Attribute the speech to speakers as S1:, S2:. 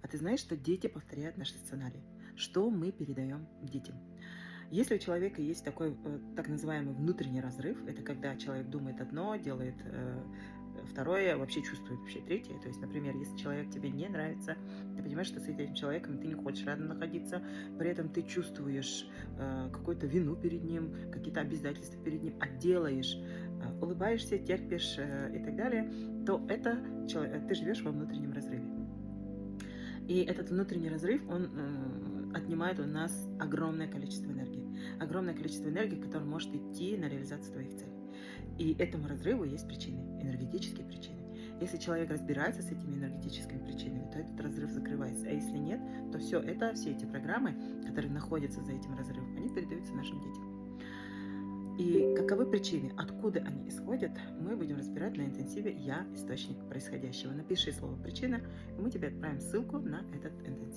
S1: А ты знаешь, что дети повторяют наши сценарии? Что мы передаем детям? Если у человека есть такой так называемый внутренний разрыв, это когда человек думает одно, делает второе, вообще чувствует вообще третье. То есть, например, если человек тебе не нравится, ты понимаешь, что с этим человеком ты не хочешь рядом находиться, при этом ты чувствуешь какую-то вину перед ним, какие-то обязательства перед ним, а делаешь, улыбаешься, терпишь и так далее, то это ты живешь во внутреннем разрыве. И этот внутренний разрыв, он отнимает у нас огромное количество энергии. Огромное количество энергии, которое может идти на реализацию твоих целей. И этому разрыву есть причины, энергетические причины. Если человек разбирается с этими энергетическими причинами, то этот разрыв закрывается. А если нет, то все эти программы, которые находятся за этим разрывом, они передаются нашим детям. И каковы причины, откуда они исходят, мы будем разбирать на интенсиве «Я – источник происходящего». Напиши слово «причина», и мы тебе отправим ссылку на этот интенсив.